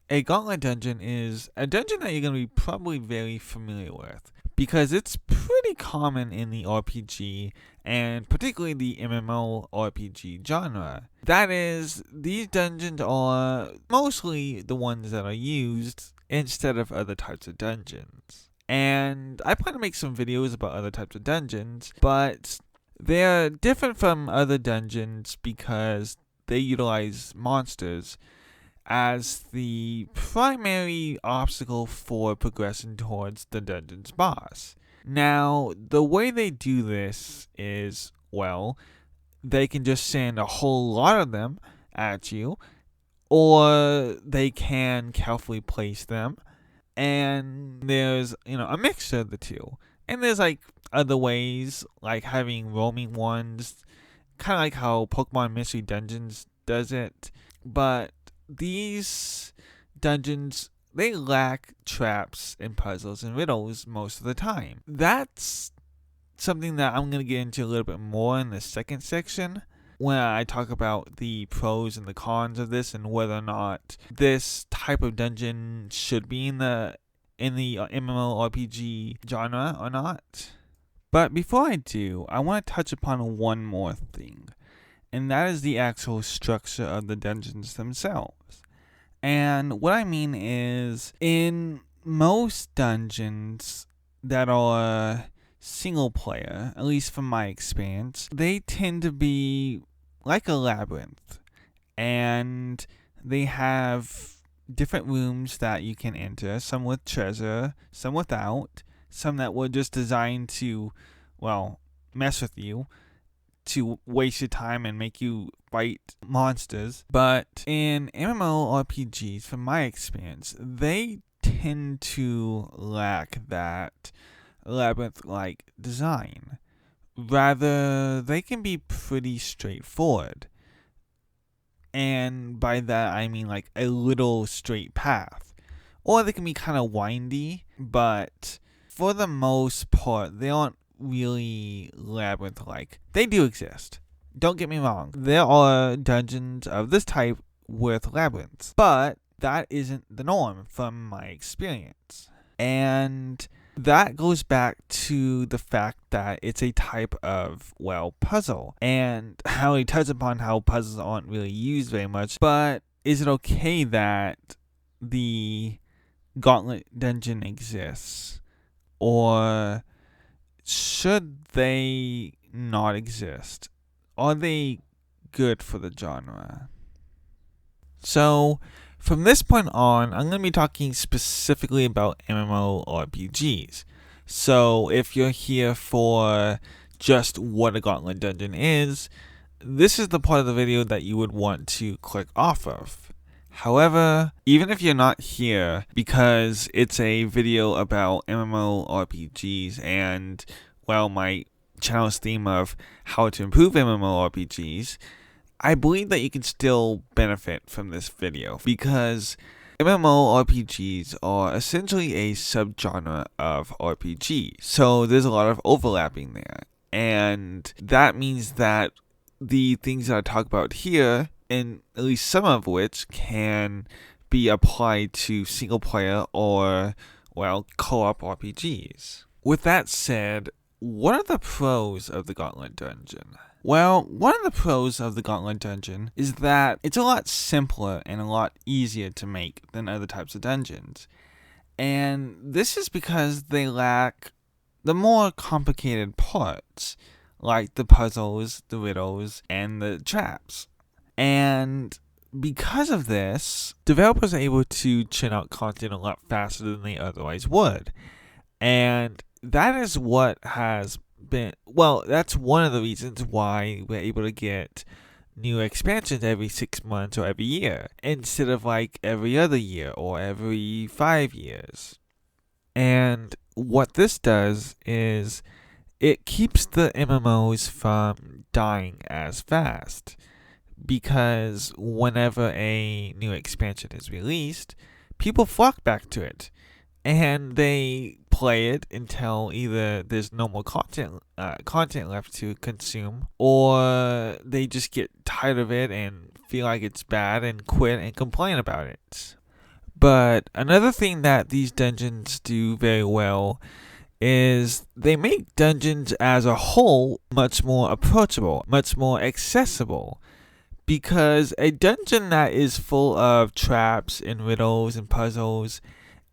A Gauntlet Dungeon is a dungeon that you're going to be probably very familiar with because it's pretty common in the RPG and particularly the MMORPG genre. That is, these dungeons are mostly the ones that are used instead of other types of dungeons. And I plan to make some videos about other types of dungeons, but they're different from other dungeons because they utilize monsters as the primary obstacle for progressing towards the dungeon's boss. Now, the way they do this is, well, they can just send a whole lot of them at you, or they can carefully place them, and there's, a mixture of the two. And there's like other ways, like having roaming ones, kind of like how Pokemon Mystery Dungeons does it, but these dungeons, they lack traps and puzzles and riddles most of the time. That's something that I'm going to get into a little bit more in the second section when I talk about the pros and the cons of this and whether or not this type of dungeon should be in the MMORPG genre or not. But before I do, I want to touch upon one more thing, and that is the actual structure of the dungeons themselves. And what I mean is, in most dungeons that are single player, at least from my experience, they tend to be like a labyrinth. And they have different rooms that you can enter, some with treasure, some without, some that were just designed to, mess with you, to waste your time and make you fight monsters. But in MMORPGs, from my experience, they tend to lack that labyrinth-like design. Rather, they can be pretty straightforward. And by that, I mean like a little straight path. Or they can be kind of windy, but for the most part, they aren't really labyrinth-like. They do exist. Don't get me wrong. There are dungeons of this type with labyrinths, but that isn't the norm from my experience. And that goes back to the fact that it's a type of, puzzle. And I already touched upon how puzzles aren't really used very much, but is it okay that the Gauntlet Dungeon exists? Or should they not exist? Are they good for the genre? So, from this point on, I'm going to be talking specifically about MMORPGs. So, if you're here for just what a Gauntlet Dungeon is, this is the part of the video that you would want to click off of. However, even if you're not here because it's a video about MMORPGs and, my channel's theme of how to improve MMORPGs, I believe that you can still benefit from this video because MMORPGs are essentially a subgenre of RPG. So there's a lot of overlapping there. And that means that the things that I talk about here, and at least some of which, can be applied to single player or, co-op RPGs. With that said, what are the pros of the Gauntlet Dungeon? Well, one of the pros of the Gauntlet Dungeon is that it's a lot simpler and a lot easier to make than other types of dungeons. And this is because they lack the more complicated parts, like the puzzles, the riddles, and the traps. And because of this, developers are able to churn out content a lot faster than they otherwise would. And that is what has been, that's one of the reasons why we're able to get new expansions every 6 months or every year, instead of like every other year or every 5 years. And what this does is it keeps the MMOs from dying as fast, because whenever a new expansion is released, people flock back to it, and they play it until either there's no more content left to consume, or they just get tired of it and feel like it's bad and quit and complain about it. But another thing that these dungeons do very well is they make dungeons as a whole much more approachable, much more accessible. Because a dungeon that is full of traps and riddles and puzzles,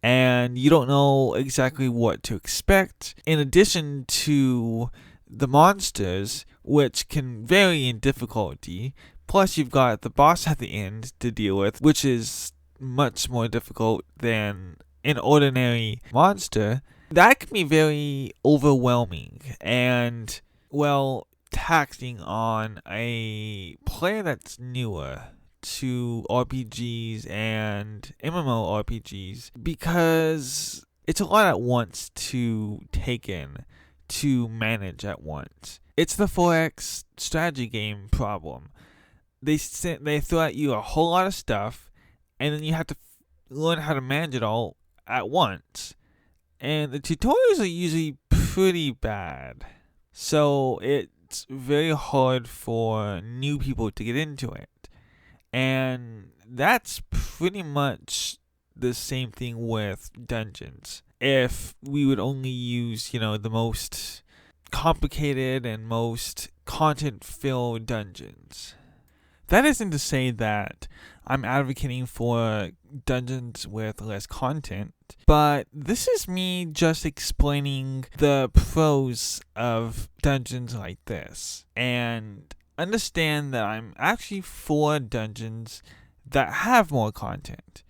and you don't know exactly what to expect, in addition to the monsters, which can vary in difficulty, plus you've got the boss at the end to deal with, which is much more difficult than an ordinary monster, that can be very overwhelming and, well, taxing on a player that's newer to RPGs and MMORPGs, because it's a lot at once to take in, to manage at once. It's the 4X strategy game problem. They throw at you a whole lot of stuff, and then you have to learn how to manage it all at once. And the tutorials are usually pretty bad. So it's very hard for new people to get into it. And that's pretty much the same thing with dungeons. If we would only use, the most complicated and most content-filled dungeons. That isn't to say that I'm advocating for dungeons with less content, but this is me just explaining the pros of dungeons like this. And understand that I'm actually for dungeons that have more content.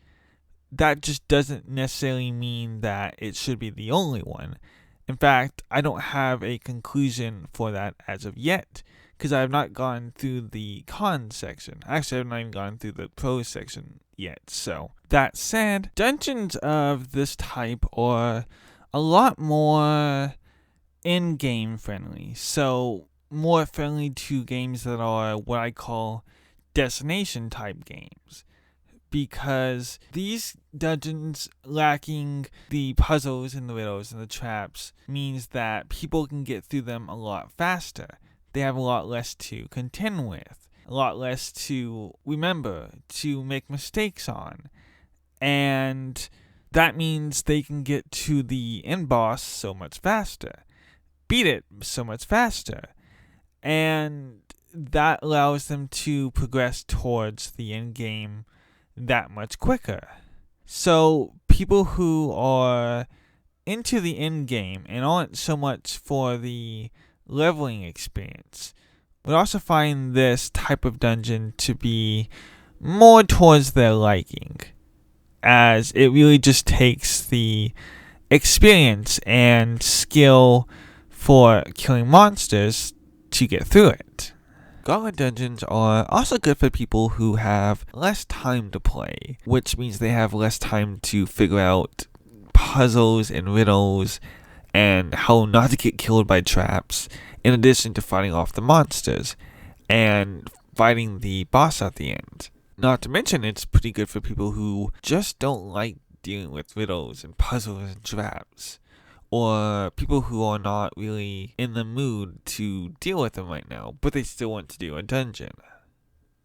That just doesn't necessarily mean that it should be the only one. In fact, I don't have a conclusion for that as of yet, because I have not gone through the cons section. Actually, I have not even gone through the pros section yet. So, that said, dungeons of this type are a lot more in-game friendly. So, more friendly to games that are what I call destination type games. Because these dungeons lacking the puzzles and the riddles and the traps means that people can get through them a lot faster. They have a lot less to contend with, a lot less to remember, to make mistakes on. And that means they can get to the end boss so much faster, beat it so much faster. And that allows them to progress towards the end game that much quicker. So people who are into the end game and aren't so much for the leveling experience would also find this type of dungeon to be more towards their liking, as it really just takes the experience and skill for killing monsters to get through it. Gauntlet Dungeons are also good for people who have less time to play, which means they have less time to figure out puzzles and riddles and how not to get killed by traps, in addition to fighting off the monsters and fighting the boss at the end. Not to mention, it's pretty good for people who just don't like dealing with riddles and puzzles and traps, or people who are not really in the mood to deal with them right now, but they still want to do a dungeon.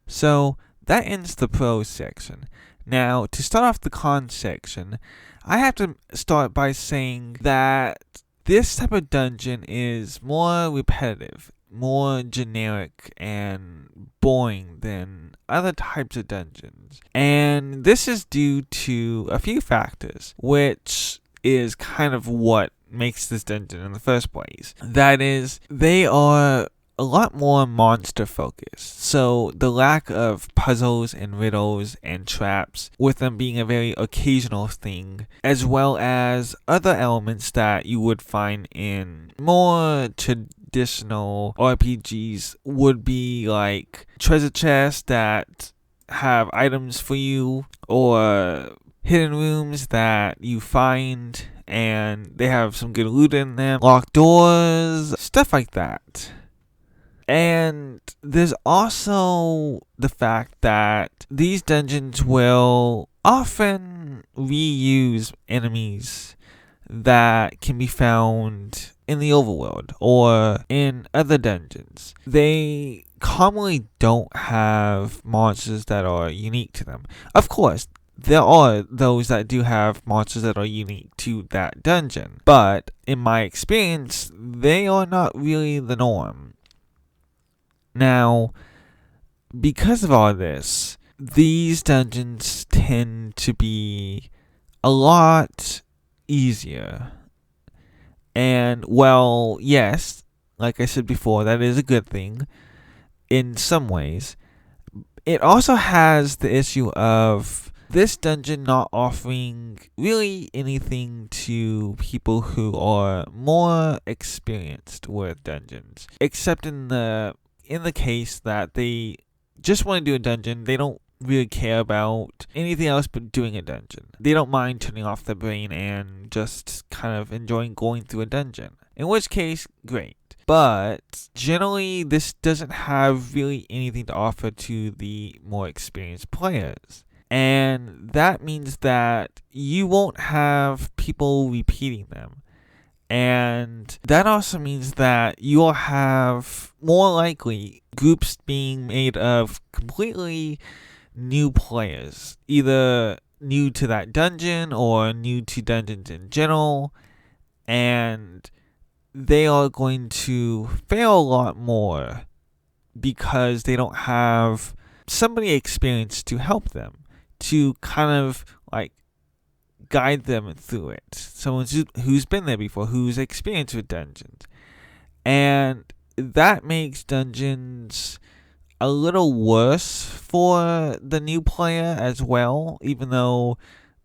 So that ends the pros section. Now, to start off the cons section, I have to start by saying that this type of dungeon is more repetitive, more generic and boring than other types of dungeons. And this is due to a few factors, which is kind of what makes this dungeon in the first place. That is, they are a lot more monster focused. So the lack of puzzles and riddles and traps, with them being a very occasional thing, as well as other elements that you would find in more traditional RPGs, would be like treasure chests that have items for you, or hidden rooms that you find and they have some good loot in them, locked doors, stuff like that. And there's also the fact that these dungeons will often reuse enemies that can be found in the overworld or in other dungeons. They commonly don't have monsters that are unique to them. Of course, there are those that do have monsters that are unique to that dungeon, but in my experience, they are not really the norm. Now, because of all this, these dungeons tend to be a lot easier. And, well, yes, like I said before, that is a good thing in some ways. It also has the issue of this dungeon not offering really anything to people who are more experienced with dungeons, except in the case that they just want to do a dungeon. They don't really care about anything else but doing a dungeon. They don't mind turning off their brain and just kind of enjoying going through a dungeon. In which case, great. But generally, this doesn't have really anything to offer to the more experienced players. And that means that you won't have people repeating them. And that also means that you'll have more likely groups being made of completely new players, either new to that dungeon or new to dungeons in general, and they are going to fail a lot more because they don't have somebody experienced to help them, to kind of like guide them through it. Someone who's been there before, who's experienced with dungeons. And that makes dungeons a little worse for the new player as well, even though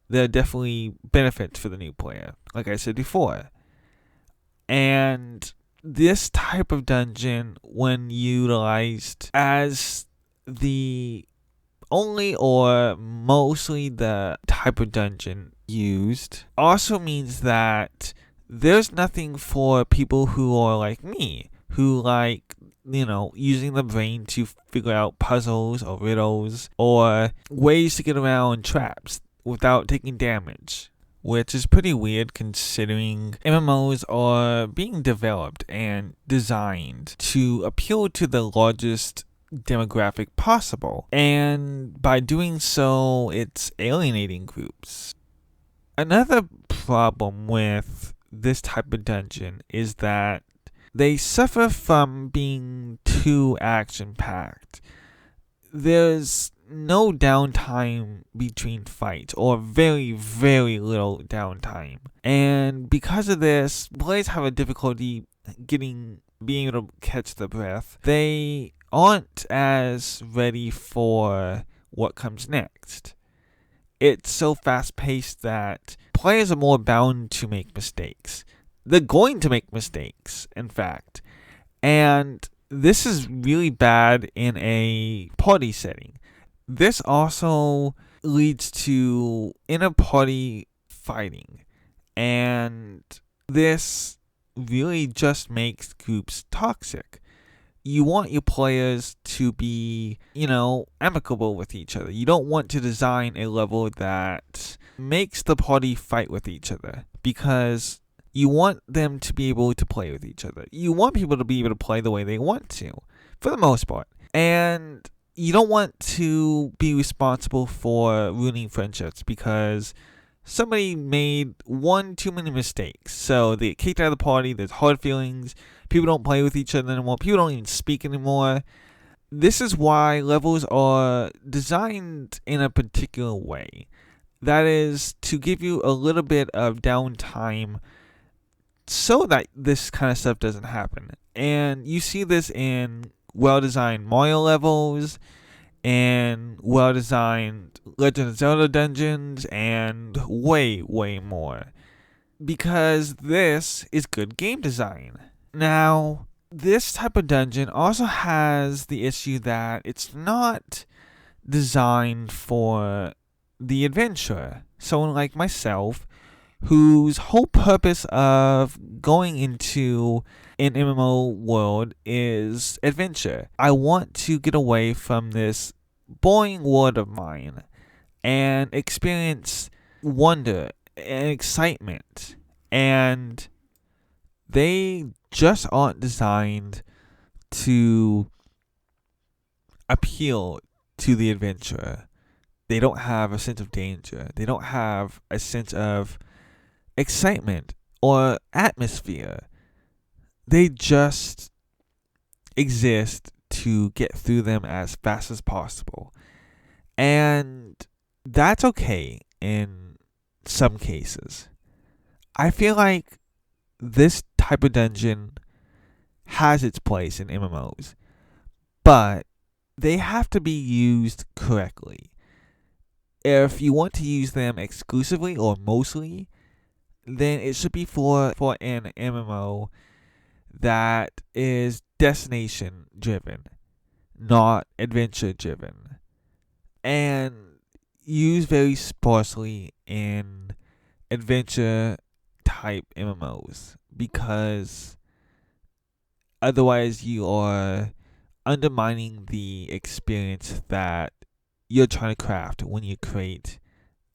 there are definitely benefits for the new player, like I said before. And this type of dungeon, when utilized as the only or mostly the type of dungeon used, also means that there's nothing for people who are like me, who like, using the brain to figure out puzzles or riddles or ways to get around traps without taking damage. Which is pretty weird considering MMOs are being developed and designed to appeal to the largest demographic possible. And by doing so, it's alienating groups. Another problem with this type of dungeon is that they suffer from being too action-packed. There's no downtime between fights, or very, very little downtime. And because of this, players have a difficulty being able to catch their breath. They aren't as ready for what comes next. It's so fast-paced that players are more bound to make mistakes. They're going to make mistakes, in fact. And this is really bad in a party setting. This also leads to inter-party fighting. And this really just makes groups toxic. You want your players to be, amicable with each other. You don't want to design a level that makes the party fight with each other, because you want them to be able to play with each other. You want people to be able to play the way they want to, for the most part. And you don't want to be responsible for ruining friendships because somebody made one too many mistakes. So they get kicked out of the party, there's hard feelings, people don't play with each other anymore, people don't even speak anymore. This is why levels are designed in a particular way. That is to give you a little bit of downtime so that this kind of stuff doesn't happen. And you see this in well-designed Mario levels, and well-designed Legend of Zelda dungeons, and way, way more. Because this is good game design. Now, this type of dungeon also has the issue that it's not designed for the adventurer. Someone like myself, whose whole purpose of going into an MMO world is adventure. I want to get away from this boring world of mine and experience wonder and excitement. And they just aren't designed to appeal to the adventurer. They don't have a sense of danger. They don't have a sense of excitement or atmosphere. They just exist to get through them as fast as possible. And that's okay in some cases. I feel like this type of dungeon has its place in MMOs, but they have to be used correctly. If you want to use them exclusively or mostly, then it should be for an MMO that is destination driven, not adventure driven, and used very sparsely in adventure type MMOs, because otherwise you are undermining the experience that you're trying to craft when you create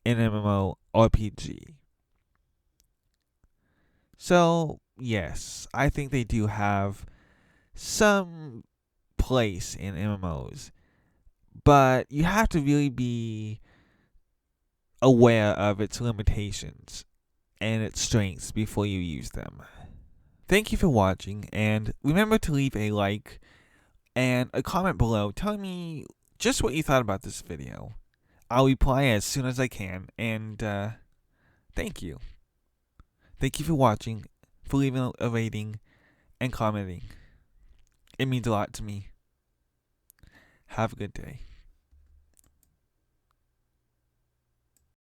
an MMORPG. So, yes, I think they do have some place in MMOs, but you have to really be aware of its limitations and its strengths before you use them. Thank you for watching, and remember to leave a like and a comment below telling me just what you thought about this video. I'll reply as soon as I can, and thank you. Thank you for watching, for leaving a rating and commenting. It means a lot to me. Have a good day.